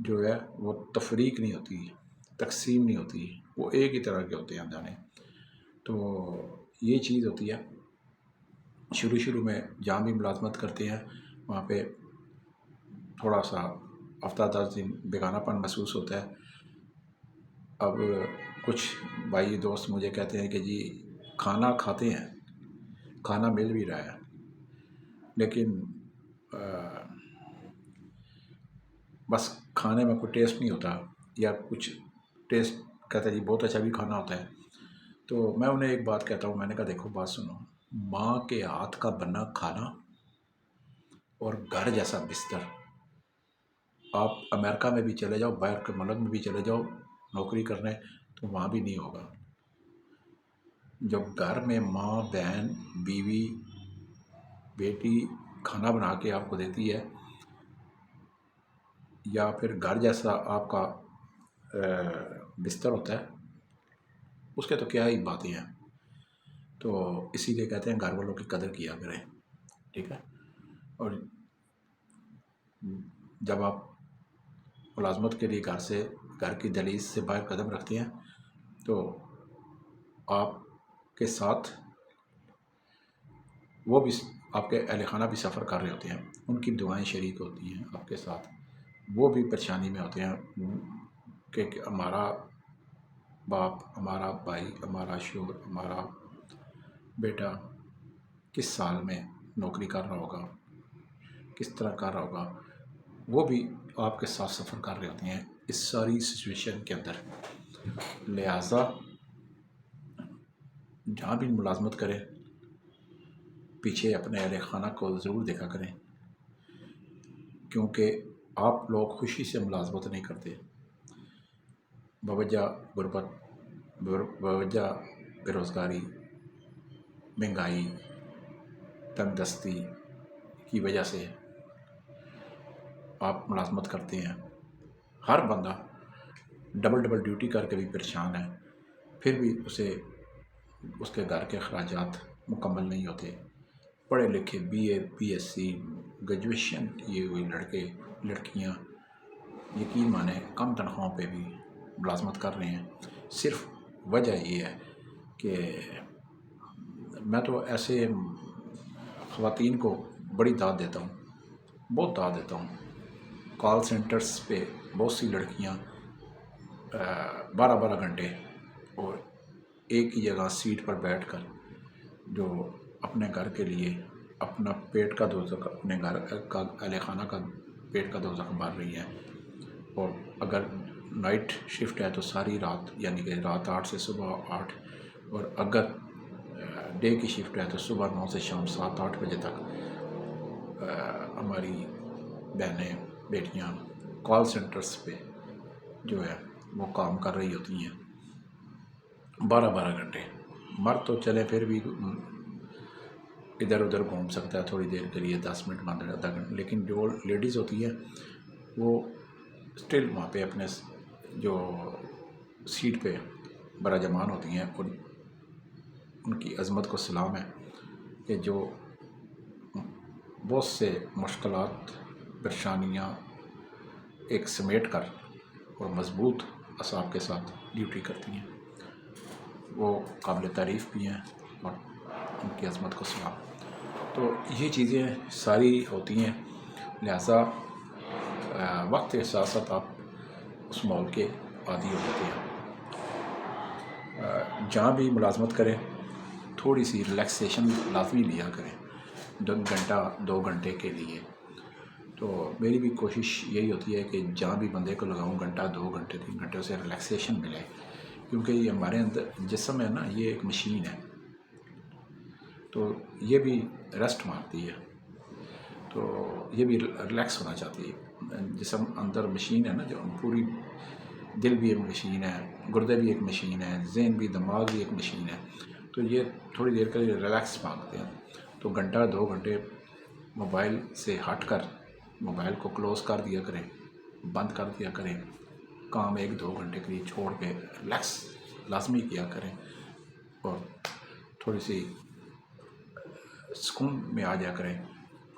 جو ہے وہ تفریق نہیں ہوتی، تقسیم نہیں ہوتی، وہ ایک ہی طرح کے ہوتے ہیں دانے. تو یہ چیز ہوتی ہے. شروع میں جہاں بھی ملازمت کرتے ہیں وہاں پہ تھوڑا سا ہفتہ 10 دن بیگانہ پن محسوس ہوتا ہے. اب کچھ بھائی دوست مجھے کہتے ہیں کہ جی کھانا کھاتے ہیں، کھانا مل بھی رہا ہے، لیکن بس کھانے میں کوئی ٹیسٹ نہیں ہوتا، یا کچھ ٹیسٹ کہتا ہے جی بہت اچھا بھی کھانا ہوتا ہے. تو میں انہیں ایک بات کہتا ہوں، میں نے کہا دیکھو بات سنو، ماں کے ہاتھ کا بنا کھانا اور گھر جیسا بستر، آپ امریکہ میں بھی چلے جاؤ، باہر کے ملک میں بھی چلے جاؤ نوکری کرنے، تو وہاں بھی نہیں ہوگا. جب گھر میں ماں، بہن، بیوی، بیٹی کھانا بنا کے آپ کو دیتی ہے، یا پھر گھر جیسا آپ کا بستر ہوتا ہے، اس کے تو کیا ہی باتیں ہیں. تو اسی لیے کہتے ہیں گھر والوں کی قدر کیا کریں، ٹھیک ہے. اور جب آپ ملازمت کے لیے گھر کی دہلیز سے باہر قدم رکھتے ہیں تو آپ کے ساتھ وہ بھی، آپ کے اہل خانہ بھی سفر کر رہے ہوتے ہیں، ان کی دعائیں شریک ہوتی ہیں آپ کے ساتھ. وہ بھی پریشانی میں ہوتے ہیں کہ ہمارا باپ، ہمارا بھائی، ہمارا شوہر، ہمارا بیٹا کس سال میں نوکری کر رہا ہوگا، کس طرح کر رہا ہوگا. وہ بھی آپ کے ساتھ سفر کر رہے ہوتے ہیں اس ساری سچویشن کے اندر. لہٰذا جہاں بھی ملازمت کریں پیچھے اپنے اہل خانہ کو ضرور دیکھا کریں، کیونکہ آپ لوگ خوشی سے ملازمت نہیں کرتے. بوجہ غربت، بوجہ بے روزگاری، مہنگائی، تنگ دستی کی وجہ سے آپ ملازمت کرتے ہیں. ہر بندہ ڈبل ڈیوٹی کر کے بھی پریشان ہے، پھر بھی اسے اس کے گھر کے اخراجات مکمل نہیں ہوتے. پڑھے لکھے BA BSc گریجویشن کیے ہوئے لڑکے لڑکیاں یقین مانیں کم تنخواہوں پہ بھی ملازمت کر رہے ہیں. صرف وجہ یہ ہے کہ میں تو ایسے خواتین کو بڑی داد دیتا ہوں، بہت داد دیتا ہوں. کال سینٹرز پہ بہت سی لڑکیاں 12 گھنٹے اور ایک ہی جگہ سیٹ پر بیٹھ کر جو اپنے گھر کے لیے اپنا پیٹ کا دوزخ، اپنے گھر کا اہل خانہ کا پیٹ کا دوزخ بھر رہی ہیں. اور اگر نائٹ شفٹ ہے تو ساری رات، یعنی کہ رات 8 سے صبح 8، اور اگر ڈے کی شفٹ ہے تو صبح 9 سے شام 7-8 بجے تک ہماری بہنیں بیٹیاں کال سینٹرز پہ جو ہے وہ کام کر رہی ہوتی ہیں 12 گھنٹے. مرد تو چلے پھر بھی ادھر ادھر گھوم سکتا ہے تھوڑی دیر کے لیے، 10 منٹ 15 گھنٹے، لیکن جو لیڈیز ہوتی ہیں وہ اسٹل وہاں پہ اپنے جو سیٹ پہ براجمان ہوتی ہیں. اور ان کی عظمت کو سلام ہے کہ جو بہت سے مشکلات، پریشانیاں ایک سمیٹ کر اور مضبوط اعصاب کے ساتھ ڈیوٹی کرتی ہیں. وہ قابل تعریف بھی ہیں اور ان کی عظمت کو سلام. تو یہ چیزیں ساری ہوتی ہیں. لہٰذا وقت کے ساتھ ساتھ آپ اس ماحول کے عادی ہو جاتے ہیں. جہاں بھی ملازمت کریں تھوڑی سی ریلیکسیشن لازمی لیا کریں 2 گھنٹے کے لیے. تو میری بھی کوشش یہی ہوتی ہے کہ جہاں بھی بندے کو لگاؤں 2 گھنٹے 3 گھنٹے اسے ریلیکسیشن ملے، کیونکہ یہ ہمارے اندر جسم ہے نا، یہ ایک مشین ہے، تو یہ بھی ریسٹ مانگتی ہے، تو یہ بھی ریلیکس ہونا چاہتی ہے. جسم اندر مشین ہے نا، جو پوری دل بھی ایک مشین ہے، گردے بھی ایک مشین ہے، ذہن بھی، دماغ بھی ایک مشین ہے. تو یہ تھوڑی دیر کے لیے ریلیکس مانگتے ہیں. تو 2 گھنٹے موبائل سے ہٹ کر موبائل کو کلوز کر دیا کریں، بند کر دیا کریں. کام 1-2 گھنٹے کے لیے چھوڑ کے ریلیکس لازمی کیا کریں، اور تھوڑی سی سکون میں آ جا کریں،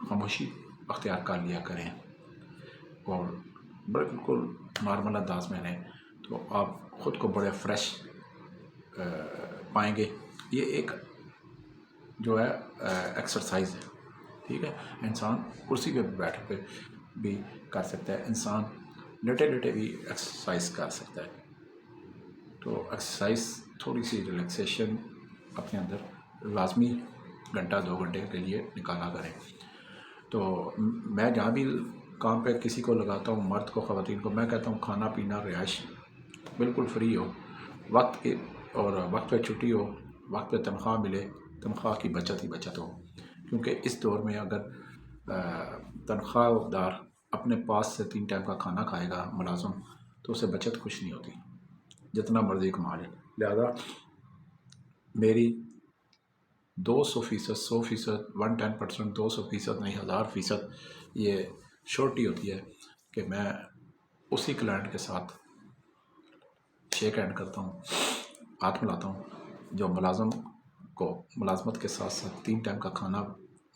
خاموشی اختیار کر لیا کریں. اور بالکل نارمل انداز میں رہیں تو آپ خود کو بڑے فریش پائیں گے. یہ ایک جو ہے ایکسرسائز ہے. ٹھیک ہے, انسان کرسی پہ بیٹھ کے بھی کر سکتا ہے, انسان لیٹے لیٹے بھی ایکسرسائز کر سکتا ہے. تو ایکسرسائز تھوڑی سی ریلیکسیشن اپنے اندر لازمی گھنٹہ 2 گھنٹے کے لیے نکالا کریں. تو میں جہاں بھی کام پہ کسی کو لگاتا ہوں, مرد کو خواتین کو, میں کہتا ہوں کھانا پینا رہائش بالکل فری ہو, وقت کے اور وقت پہ چھٹی ہو, وقت پہ تنخواہ ملے, تنخواہ کی بچت ہی بچت ہو. کیونکہ اس دور میں اگر تنخواہ دار اپنے پاس سے 3 ٹائم کا کھانا کھائے گا ملازم, تو اسے بچت کچھ نہیں ہوتی, جتنا مرضی کما لے. لہذا میری 200%, 100%, 110%, 200% نہیں 1000% یہ شورٹی ہوتی ہے کہ میں اسی کلائنٹ کے ساتھ شیک ہینڈ کرتا ہوں, ہاتھ ملاتا ہوں, جو ملازم کو ملازمت کے ساتھ ساتھ 3 ٹائم کا کھانا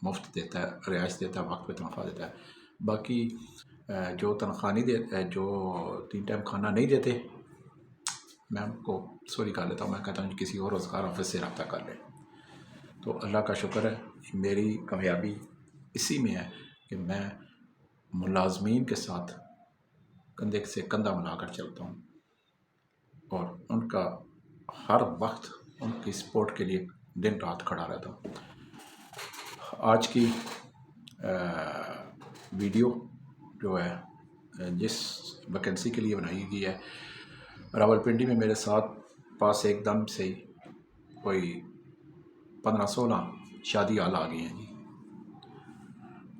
مفت دیتا ہے, رہائش دیتا ہے, وقت پہ تنخواہ دیتا ہے. باقی جو تنخواہ نہیں دیتے, جو 3 ٹائم کھانا نہیں دیتے, میں ان کو سوری کر لیتا ہوں, میں کہتا ہوں کسی اور روزگار آفس سے رابطہ کر لیں. تو اللہ کا شکر ہے, میری کامیابی اسی میں ہے کہ میں ملازمین کے ساتھ کندھے سے کندھا ملا کر چلتا ہوں, اور ان کا ہر وقت ان کی سپورٹ کے لیے دن رات کھڑا رہتا ہوں. آج کی ویڈیو جو ہے جس ویکنسی کے لیے بنائی گئی ہے, راولپنڈی میں میرے ساتھ پاس ایک دم سے ہی کوئی 15-16 شادی حال آ گئی ہیں جی.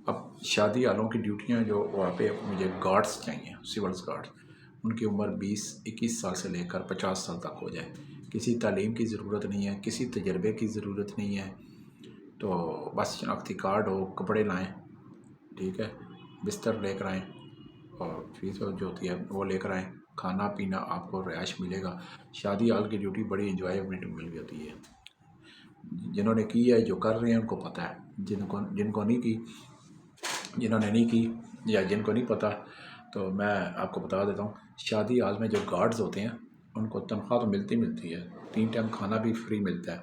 اب شادی حالوں کی ڈیوٹیاں جو وہاں پہ مجھے گارڈز چاہیے, سولز گارڈ, ان کی عمر 20-21 سال سے لے کر 50 سال تک ہو جائے. کسی تعلیم کی ضرورت نہیں ہے, کسی تجربے کی ضرورت نہیں ہے, تو بس شناختی کارڈ ہو, کپڑے لائیں, ٹھیک ہے, بستر لے کر آئیں, اور فیس جو ہوتی ہے وہ لے کر آئیں, کھانا پینا آپ کو رہائش ملے گا. شادی حال کی ڈیوٹی بڑی انجوائمنٹ مل ہوتی ہے. جنہوں نے کی ہے, جو کر رہے ہیں, ان کو پتہ ہے. جن کو نہیں کی, جنہوں نے نہیں کی یا جن کو نہیں پتہ, تو میں آپ کو بتا دیتا ہوں, شادی حال میں جو گارڈز ہوتے ہیں ان کو تنخواہ تو ملتی ہے, 3 ٹائم کھانا بھی فری ملتا ہے.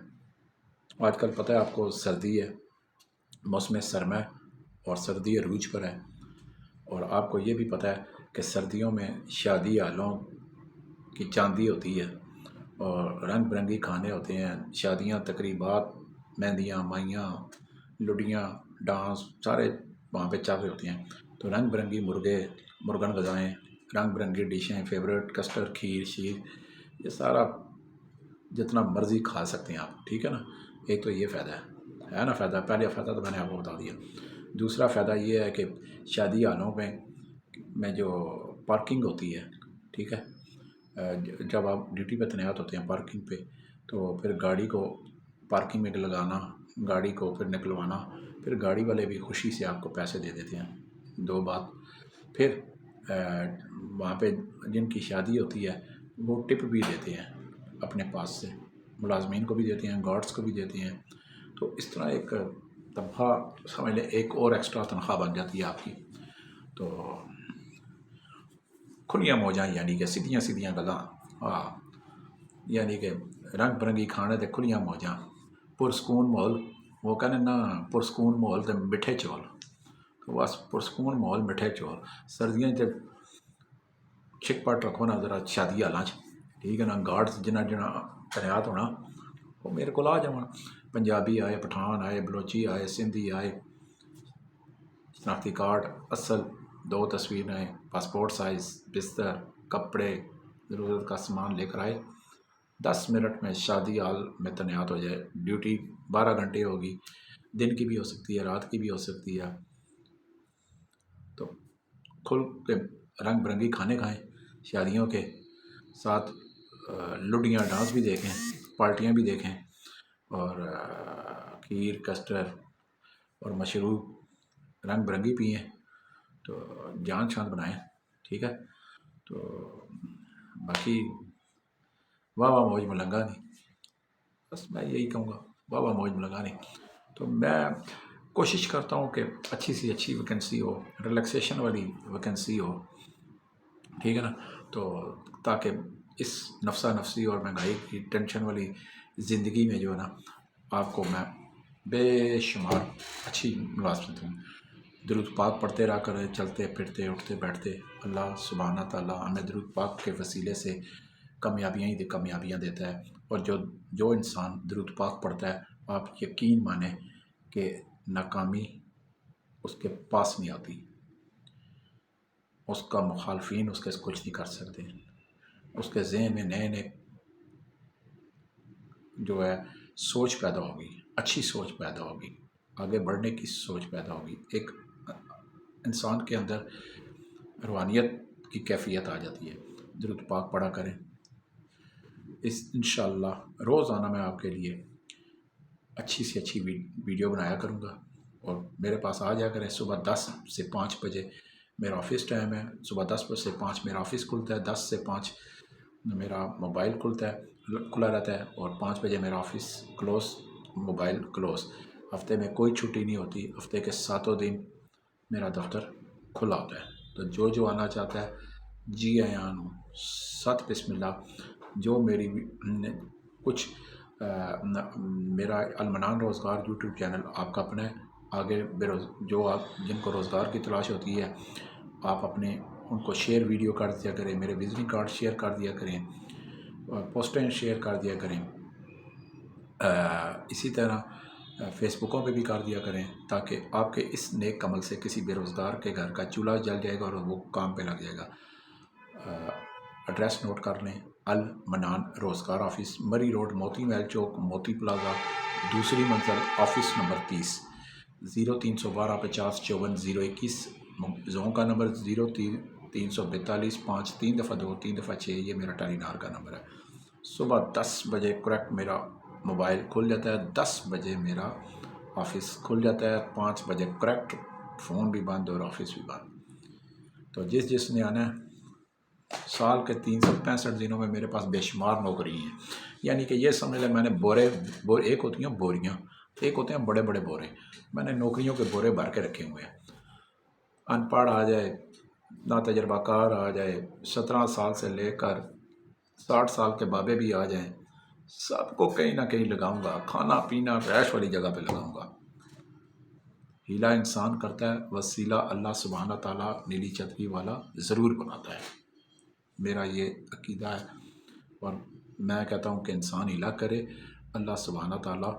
آج کل پتہ ہے آپ کو, سردی ہے, موسم سرما ہے, اور سردی عروج پر ہے, اور آپ کو یہ بھی پتہ ہے کہ سردیوں میں شادی حالوں کی چاندی ہوتی ہے, اور رنگ برنگی کھانے ہوتے ہیں, شادیاں, تقریبات, مہندیاں, مائیاں, لڈیاں, ڈانس سارے وہاں پہ چل رہے ہوتے ہیں. تو رنگ برنگی مرغن غذائیں, رنگ برنگی ڈشیں, فیوریٹ کسٹرڈ, کھیر, شیر, یہ سارا جتنا مرضی کھا سکتے ہیں آپ. ٹھیک ہے نا. ایک تو یہ فائدہ ہے نا, فائدہ, پہلے فائدہ تو میں نے آپ کو بتا دیا. دوسرا فائدہ یہ ہے کہ شادی حالوں میں جو پارکنگ ہوتی ہے, ٹھیک ہے, جب آپ ڈیوٹی پہ تعینات ہوتے ہیں پارکنگ پہ, تو پھر گاڑی کو پارکنگ میں لگانا, گاڑی کو پھر نکلوانا, پھر گاڑی والے بھی خوشی سے آپ کو پیسے دے دیتے ہیں. 2 بات. پھر وہاں پہ جن کی شادی ہوتی ہے وہ ٹپ بھی دیتے ہیں اپنے پاس سے, ملازمین کو بھی دیتے ہیں, گارڈز کو بھی دیتے ہیں. تو اس طرح ایک تنخواہ سمجھ لیں, ایک اور ایکسٹرا تنخواہ بن جاتی ہے آپ کی. تو کھلیاں موجاں, یعنی کہ سیدھیاں گلاں, یعنی کہ رنگ برنگی کھانے تے کھلیاں موجاں, پرسکون ماحول. وہ کہنے نا, پرسکون ماحول تے میٹھے چول. تو بس پرسکون ماحول, میٹھے چول. سردیاں تے چھک پٹ رکھو نا ذرا شادی حالاں, ٹھیک ہے نا. گارڈز جنہ تعینات ہونا, وہ میرے کو آ جاؤ. پنجابی آئے, پٹھان آئے, بلوچی آئے, سندھی آئے, شناختی کارڈ اصل, 2 تصویریں, پاسپورٹ سائز, بستر, کپڑے, ضرورت کا سامان لے کر آئے. 10 منٹ میں شادی حال میں تعینات ہو جائے. ڈیوٹی 12 گھنٹے ہوگی, دن کی بھی ہو سکتی ہے, رات کی بھی ہو سکتی ہے. تو کھل کے رنگ برنگی کھانے کھائیں, شادیوں کے ساتھ لڈیاں, ڈانس بھی دیکھیں, پارٹیاں بھی دیکھیں, اور کھیر, کسٹر اور مشروب رنگ برنگی پئیں, تو جان شان بنائیں. ٹھیک ہے. تو باقی واہ واہ موج ملنگا نہیں, بس میں یہی کہوں گا, واہ واہ موج ملنگا نہیں. تو میں کوشش کرتا ہوں کہ اچھی سی اچھی ویکنسی ہو, ریلیکسیشن والی ویکنسی ہو, ٹھیک ہے نا. تو تاکہ اس نفسا نفسی اور مہنگائی کی ٹینشن والی زندگی میں جو ہے نا آپ کو میں بے شمار اچھی ملازمت ہوں. درود پاک پڑھتے رہا کریں، چلتے پھرتے اٹھتے بیٹھتے. اللہ سبحانہ تعالیٰ ہمیں درود پاک کے وسیلے سے کامیابیاں دیتا ہے. اور جو انسان درود پاک پڑھتا ہے آپ یقین مانیں کہ ناکامی اس کے پاس نہیں آتی. اس کا مخالفین اس کے کچھ نہیں کر سکتے. اس کے ذہن میں نئے نئے جو ہے سوچ پیدا ہوگی، اچھی سوچ پیدا ہوگی، آگے بڑھنے کی سوچ پیدا ہوگی. ایک انسان کے اندر روحانیت کی کیفیت آ جاتی ہے. درود پاک پڑھا کریں. انشاءاللہ روزانہ میں آپ کے لیے اچھی سے اچھی ویڈیو بنایا کروں گا. اور میرے پاس آ جایا کریں. صبح 10 سے 5 بجے میرا آفس ٹائم ہے. صبح 10 سے 5 میرا آفس کھلتا ہے. 10 سے 5 میرا موبائل کھلا رہتا ہے. اور 5 بجے میرا آفس کلوز، موبائل کلوز. ہفتے میں کوئی چھٹی نہیں ہوتی. ہفتے کے 7 دن میرا دفتر کھلا ہوتا ہے. تو جو آنا چاہتا ہے جی آیاں ہوں، ست بسم اللہ. جو میری کچھ میرا المنان روزگار یوٹیوب چینل آپ کا اپنا ہے. آگے جن کو روزگار کی تلاش ہوتی ہے آپ اپنے ان کو شیئر ویڈیو کر دیا کریں. میرے وزٹنگ کارڈ شیئر کر دیا کریں، پوسٹیں شیئر کر دیا کریں. اسی طرح فیس بکوں پہ بھی کر دیا کریں تاکہ آپ کے اس نیک عمل سے کسی بے روزگار کے گھر کا چولہا جل جائے گا اور وہ کام پہ لگ جائے گا. ایڈریس نوٹ کر لیں. المنان روزگار آفس، مری روڈ، موتی محل چوک، موتی پلازا، دوسری منزل، آفس نمبر 30، 0312 50 54 021. زون کا نمبر 0342 5 3 دفعہ 2 3 دفعہ 6. یہ میرا ٹیلی نار کا نمبر ہے. صبح 10 بجے کریکٹ میرا موبائل کھل جاتا ہے. 10 بجے میرا آفس کھل جاتا ہے. 5 بجے کریکٹ فون بھی بند اور آفس بھی بند. تو جس نے آنا ہے، سال کے 365 دنوں میں میرے پاس بے شمار نوکری ہیں. یعنی کہ یہ سمجھ لیں میں نے بورے ایک ہوتی ہیں بوریاں، ایک ہوتے ہیں بڑے بڑے بورے. میں نے نوکریوں کے بورے بھر کے رکھے ہوئے ہیں. ان پڑھ آ جائے، نا تجربہ کار آ جائے، 17 سال سے لے کر 60 سال کے بابے بھی آ جائیں، سب کو کہیں نہ کہیں لگاؤں گا. کھانا پینا رہائش والی جگہ پہ لگاؤں گا. ہیلا انسان کرتا ہے، وسیلہ اللہ سبحانہ تعالیٰ نیلی چتری والا ضرور بناتا ہے. میرا یہ عقیدہ ہے. اور میں کہتا ہوں کہ انسان ہیلا کرے، اللہ سبحانہ تعالیٰ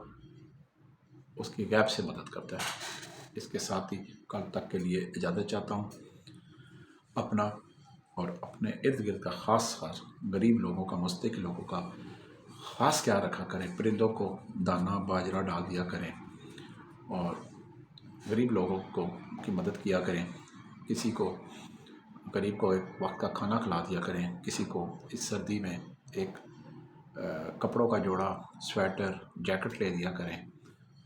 اس کی غیب سے مدد کرتا ہے. اس کے ساتھ ہی کل تک کے لیے اجازت چاہتا ہوں. اپنا اور اپنے ارد گرد کا خاص غریب لوگوں کا، مستحق لوگوں کا خاص خیال رکھا کریں. پرندوں کو دانہ باجرہ ڈال دیا کریں اور غریب لوگوں کی مدد کیا کریں. کسی کو غریب کو ایک وقت کا کھانا کھلا دیا کریں. کسی کو اس سردی میں ایک کپڑوں کا جوڑا، سویٹر، جیکٹ لے دیا کریں.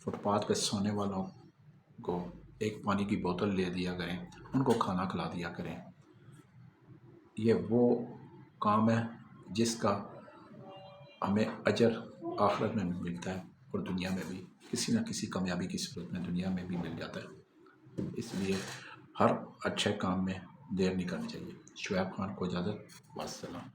فٹ پاتھ پہ سونے والوں کو ایک پانی کی بوتل لے دیا کریں. ان کو کھانا کھلا دیا کریں. یہ وہ کام ہے جس کا ہمیں اجر آخرت میں بھی ملتا ہے اور دنیا میں بھی کسی نہ کسی کامیابی کی صورت میں دنیا میں بھی مل جاتا ہے. اس لیے ہر اچھے کام میں دیر نہیں کرنی چاہیے. شعیب خان کو اجازت، والسلام.